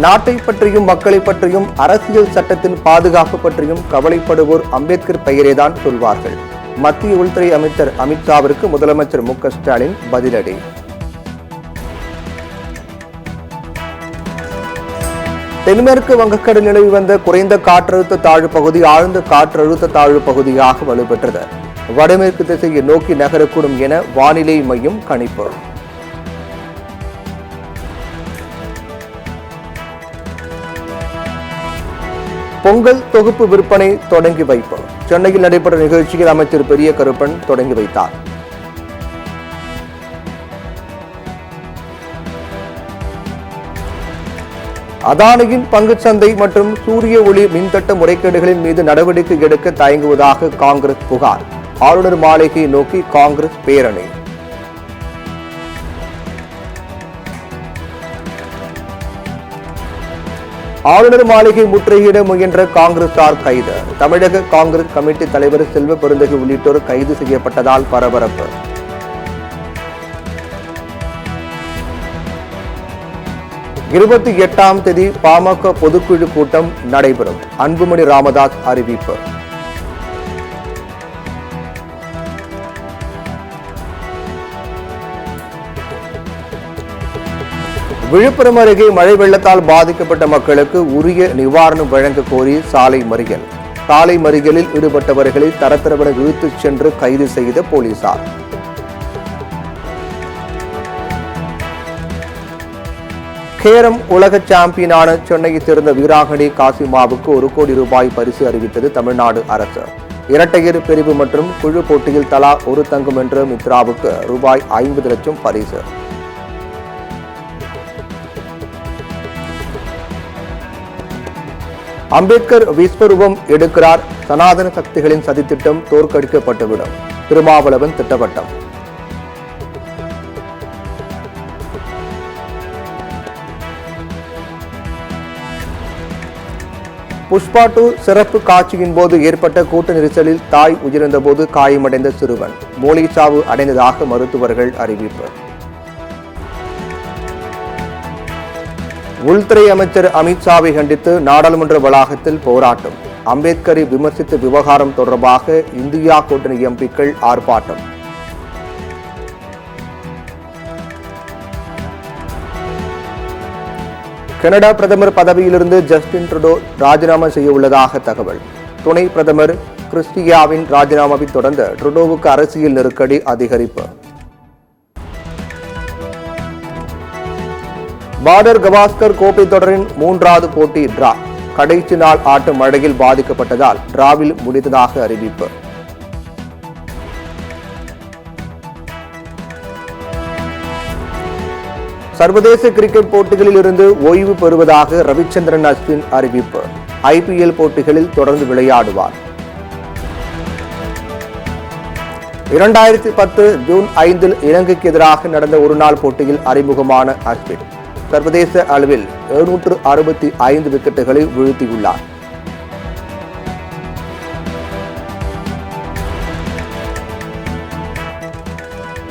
நாட்டை பற்றியும் மக்களை பற்றியும் அரசியல் சட்டத்தின் பாதுகாப்பு பற்றியும் கவலைப்படுவோர் அம்பேத்கர் பெயரேதான் சொல்வார்கள். மத்திய உள்துறை அமைச்சர் அமித்ஷாவிற்கு முதலமைச்சர் மு.க.ஸ்டாலின் பதிலடி. தென்மேற்கு வங்கக்கடல் நிலவி வந்த குறைந்த காற்றழுத்த தாழ்வு பகுதி ஆழ்ந்த காற்றழுத்த தாழ்வு பகுதியாக வலுப்பெற்றது. வடமேற்கு திசையை நோக்கி நகரக்கூடும் என வானிலை மையம் கணிப்பு. பொங்கல் தொகுப்பு விற்பனை தொடங்கி வைப்பு. சென்னையில் நடைபெற்ற நிகழ்ச்சியில் அமைச்சர் பெரிய கருப்பன் தொடங்கி வைத்தார். அதானியின் பங்குச்சந்தை மற்றும் சூரிய ஒளி மின்தட்ட முறைகேடுகளின் மீது நடவடிக்கை எடுக்க தயங்குவதாக காங்கிரஸ் புகார். ஆளுநர் மாளிகையை நோக்கி காங்கிரஸ் பேரணி. ஆளுநர் மாளிகை முற்றுகையிட முயன்ற காங்கிரசார் கைது. தமிழக காங்கிரஸ் கமிட்டி தலைவர் செல்வ பெருந்தகை உள்ளிட்டோர் கைது செய்யப்பட்டதால் பரபரப்பு. இருபத்தி 8ஆம் தேதி பாமக பொதுக்குழு கூட்டம் நடைபெறும். அன்புமணி ராமதாஸ் அறிவிப்பு. விழுப்புரம் அருகே மழை வெள்ளத்தால் பாதிக்கப்பட்ட மக்களுக்கு உரிய நிவாரணம் வழங்க கோரி சாலை மறியல். சாலை மறியலில் ஈடுபட்டவர்களை தரத்தரவென இழுத்துச் சென்று கைது செய்த போலீசார். கேரம் உலக சாம்பியனான சென்னையை சேர்ந்த வீராங்கனை காசிமாவுக்கு 1 கோடி ரூபாய் பரிசு அறிவித்தது தமிழ்நாடு அரசு. இரட்டையர் பிரிவு மற்றும் குழு போட்டியில் தலா 1 தங்கம் வென்ற மித்ராவுக்கு ரூபாய் 50 லட்சம் பரிசு. அம்பேத்கர் விஸ்வரூபம் எடுக்கிறார், சனாதன சக்திகளின் சதித்திட்டம் தோற்கடிக்கப்பட்டுவிடும். திருமாவளவன் திட்டவட்டம். புஷ்பா 2 சிறப்பு காட்சியின் போது ஏற்பட்ட கூட்ட நெரிசலில் தாய் உயிரிழந்த போது காயமடைந்த சிறுவன் மூளைச் சாவு அடைந்ததாக மருத்துவர்கள் அறிவிப்பு. உள்துறை அமைச்சர் அமித்ஷாவை கண்டித்து நாடாளுமன்ற வளாகத்தில் போராட்டம். அம்பேத்கரை விமர்சித்த விவகாரம் தொடர்பாக இந்தியா கூட்டணி எம்பிக்கள் ஆர்ப்பாட்டம். கனடா பிரதமர் பதவியிலிருந்து ஜஸ்டின் ட்ரூடோ ராஜினாமா செய்ய உள்ளதாக தகவல். துணை பிரதமர் கிறிஸ்டியாவின் ராஜினாமாவை தொடர்ந்து ட்ரூடோவுக்கு அரசியல் நெருக்கடி அதிகரிப்பு. பார்டர் கவாஸ்கர் கோப்பை தொடரின் 3வது போட்டி டிரா. கடைசி நாள் ஆட்டம் மழையில் பாதிக்கப்பட்டதால் டிராவில் முடிந்ததாக அறிவிப்பு. சர்வதேச கிரிக்கெட் போட்டிகளில் இருந்து ஓய்வு பெறுவதாக ரவிச்சந்திரன் அஸ்வின் அறிவிப்பு. IPL போட்டிகளில் தொடர்ந்து விளையாடுவார். 2010 ஜூன் 5 இலங்கைக்கு எதிராக நடந்த ஒருநாள் போட்டியில் அறிமுகமான அஸ்வின் சர்வதேச அளவில் 765 விக்கெட்டுகளை வீழ்த்தியுள்ளார்.